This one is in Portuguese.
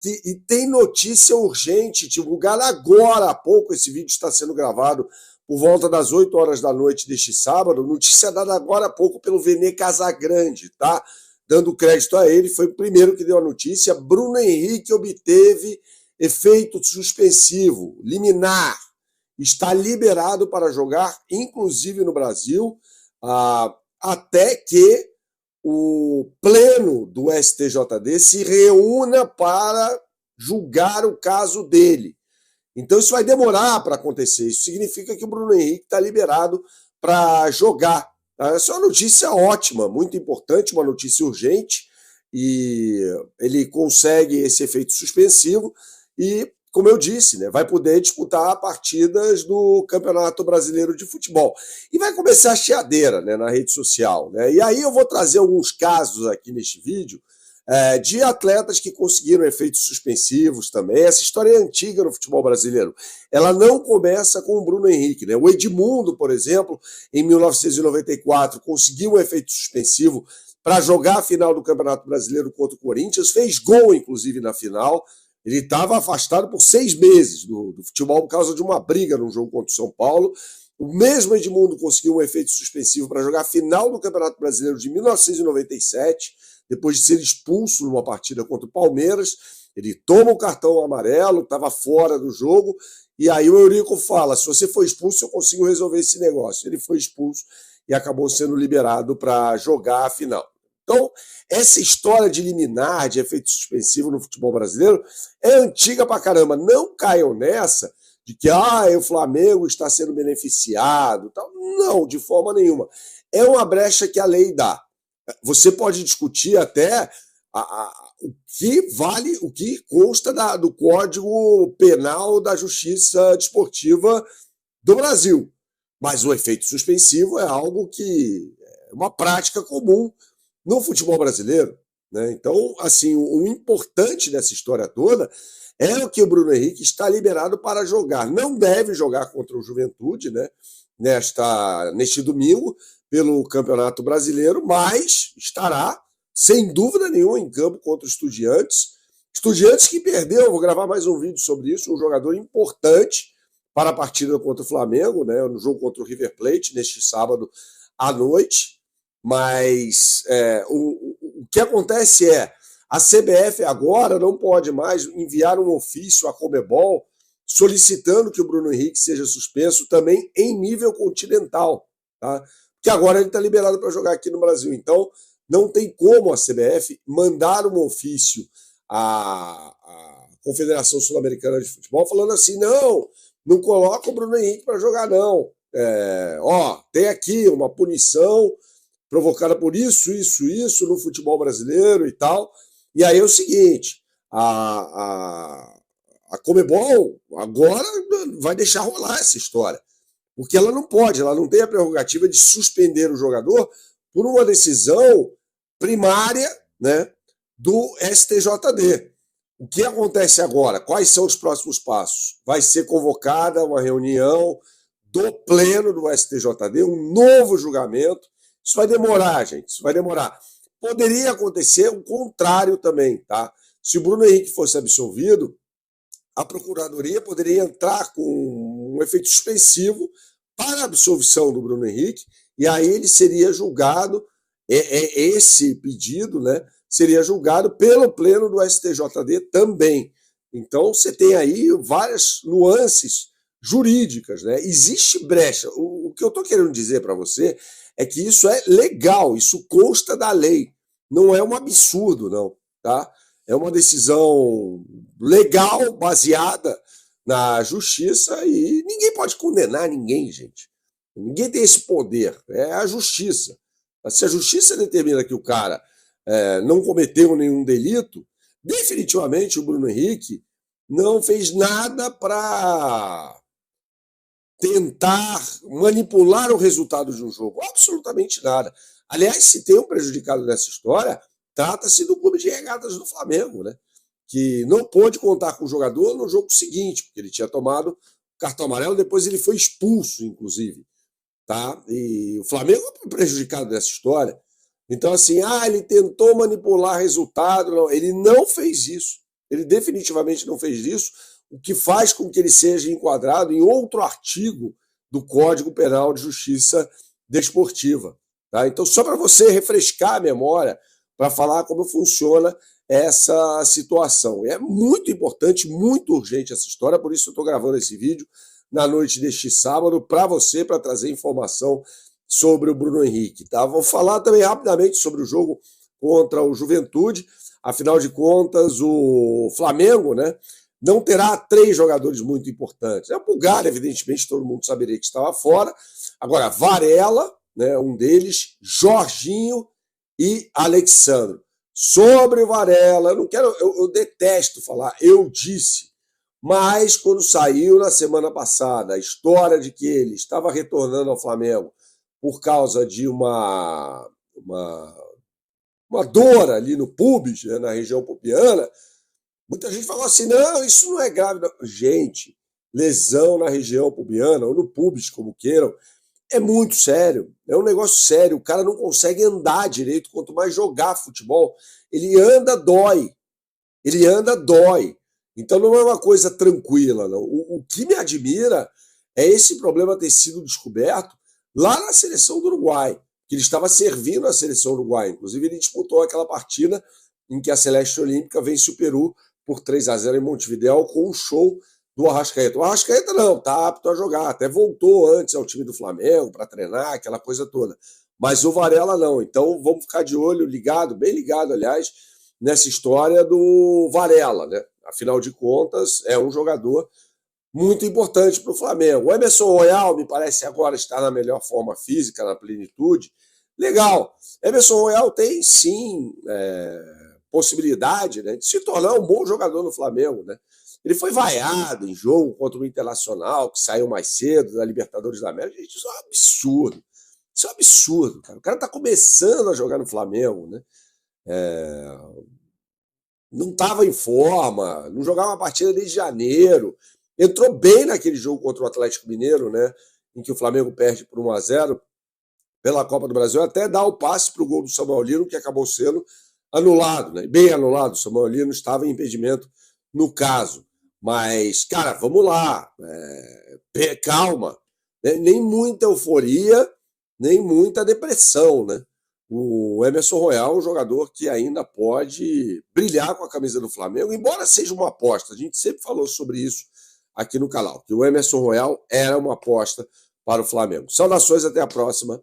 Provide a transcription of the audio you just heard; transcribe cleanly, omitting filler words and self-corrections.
e tem notícia urgente, divulgada agora há pouco. Esse vídeo está sendo gravado por volta das 8 horas da noite deste sábado. Notícia dada agora há pouco pelo Vene Casagrande, tá? Dando crédito a ele, foi o primeiro que deu a notícia. Bruno Henrique obteve efeito suspensivo, liminar. Está liberado para jogar, inclusive no Brasil, até que o pleno do STJD se reúna para julgar o caso dele. Então isso vai demorar para acontecer. Isso significa que o Bruno Henrique está liberado para jogar. Essa é uma notícia ótima, muito importante, uma notícia urgente, e ele consegue esse efeito suspensivo e, como eu disse, né, vai poder disputar partidas do Campeonato Brasileiro de Futebol. E vai começar a chiadeira, né, na rede social. Né? E aí eu vou trazer alguns casos aqui neste vídeo de atletas que conseguiram efeitos suspensivos também. Essa história é antiga no futebol brasileiro. Ela não começa com o Bruno Henrique. Né? O Edmundo, por exemplo, em 1994, conseguiu um efeito suspensivo para jogar a final do Campeonato Brasileiro contra o Corinthians, fez gol, inclusive, na final. Ele estava afastado por 6 meses do futebol por causa de uma briga num jogo contra o São Paulo. O mesmo Edmundo conseguiu um efeito suspensivo para jogar a final do Campeonato Brasileiro de 1997, depois de ser expulso numa partida contra o Palmeiras. Ele toma o cartão amarelo, estava fora do jogo, e aí o Eurico fala: se você for expulso, eu consigo resolver esse negócio. Ele foi expulso e acabou sendo liberado para jogar a final. Então, essa história de liminar, de efeito suspensivo no futebol brasileiro, é antiga pra caramba. Não caiam nessa de que o Flamengo está sendo beneficiado. Tal. Não, de forma nenhuma. É uma brecha que a lei dá. Você pode discutir até o que vale, o que consta do Código Penal da Justiça Desportiva do Brasil. Mas o efeito suspensivo é algo que é uma prática comum no futebol brasileiro. Né? Então, assim, o importante dessa história toda é que o Bruno Henrique está liberado para jogar. Não deve jogar contra o Juventude, né? Neste domingo, pelo Campeonato Brasileiro, mas estará, sem dúvida nenhuma, em campo contra o Estudiantes. Estudiantes que perdeu, vou gravar mais um vídeo sobre isso, um jogador importante para a partida contra o Flamengo, né? No jogo contra o River Plate, neste sábado à noite. Mas o que acontece é a CBF agora não pode mais enviar um ofício à Conmebol solicitando que o Bruno Henrique seja suspenso também em nível continental, tá? Porque agora ele está liberado para jogar aqui no Brasil. Então não tem como a CBF mandar um ofício à Confederação Sul-Americana de Futebol falando assim: não coloca o Bruno Henrique para jogar não. Tem aqui uma punição provocada por isso no futebol brasileiro e tal. E aí é o seguinte, a Conmebol agora vai deixar rolar essa história, porque ela não pode, ela não tem a prerrogativa de suspender o jogador por uma decisão primária, né, do STJD. O que acontece agora? Quais são os próximos passos? Vai ser convocada uma reunião do pleno do STJD, um novo julgamento. Isso vai demorar, gente, isso vai demorar. Poderia acontecer o contrário também, tá? Se o Bruno Henrique fosse absolvido, a Procuradoria poderia entrar com um efeito suspensivo para a absolvição do Bruno Henrique, e aí ele seria julgado, esse pedido, né, seria julgado pelo pleno do STJD também. Então você tem aí várias nuances jurídicas, né? Existe brecha. O que eu estou querendo dizer para você é que isso é legal, isso consta da lei. Não é um absurdo, não. Tá? É uma decisão legal, baseada na justiça, e ninguém pode condenar ninguém, gente. Ninguém tem esse poder. É a justiça. Se a justiça determina que o cara não cometeu nenhum delito, definitivamente o Bruno Henrique não fez nada para tentar manipular o resultado de um jogo. Absolutamente nada. Aliás, se tem um prejudicado nessa história, trata-se do Clube de Regatas do Flamengo, né? Que não pôde contar com o jogador no jogo seguinte, porque ele tinha tomado cartão amarelo, depois ele foi expulso, inclusive. Tá? E o Flamengo é prejudicado nessa história. Então, assim, ele tentou manipular resultado. Não, ele não fez isso. Ele definitivamente não fez isso, o que faz com que ele seja enquadrado em outro artigo do Código Penal de Justiça Desportiva. Tá? Então, só para você refrescar a memória, para falar como funciona essa situação. É muito importante, muito urgente essa história, por isso eu estou gravando esse vídeo na noite deste sábado para você, para trazer informação sobre o Bruno Henrique. Tá? Vou falar também rapidamente sobre o jogo contra o Juventude. Afinal de contas, o Flamengo, né, não terá 3 jogadores muito importantes. O Pulgar, evidentemente, todo mundo saberia que estava fora. Agora, Varela, né, um deles, Jorginho e Alexandro. Sobre o Varela, eu detesto falar, eu disse, mas quando saiu na semana passada a história de que ele estava retornando ao Flamengo por causa de uma dor ali no pubis, né, na região pubiana, muita gente falou assim, não, isso não é grave. Não. Gente, lesão na região pubiana, ou no pubis, como queiram, é muito sério, é um negócio sério. O cara não consegue andar direito, quanto mais jogar futebol. Ele anda, dói. Ele anda, dói. Então não é uma coisa tranquila, não. O que me admira é esse problema ter sido descoberto lá na seleção do Uruguai, que ele estava servindo a seleção uruguaia. Inclusive, ele disputou aquela partida em que a Celeste Olímpica vence o Peru por 3-0 em Montevidéu com um show do Arrascaeta. O Arrascaeta não, está apto a jogar, até voltou antes ao time do Flamengo para treinar, aquela coisa toda. Mas o Varela não. Então vamos ficar de olho, ligado, bem ligado, aliás, nessa história do Varela, né? Afinal de contas, é um jogador muito importante para o Flamengo. O Emerson Royal, me parece agora estar na melhor forma física, na plenitude. Legal. Emerson Royal tem, sim, possibilidade, né, de se tornar um bom jogador no Flamengo, né? Ele foi vaiado em jogo contra o Internacional, que saiu mais cedo da Libertadores da América. Gente, isso é um absurdo. Isso é um absurdo, cara. O cara tá começando a jogar no Flamengo, né? Não estava em forma, não jogava uma partida desde janeiro. Entrou bem naquele jogo contra o Atlético Mineiro, né? Em que o Flamengo perde por 1-0 pela Copa do Brasil, até dá o passe para o gol do Samuel Lino, que acabou sendo anulado, né? Bem anulado. O Samuel Lino estava em impedimento no caso. Mas, cara, vamos lá. Calma. Nem muita euforia, nem muita depressão, né? O Emerson Royal é um jogador que ainda pode brilhar com a camisa do Flamengo, embora seja uma aposta. A gente sempre falou sobre isso aqui no canal, que o Emerson Royal era uma aposta para o Flamengo. Saudações, até a próxima.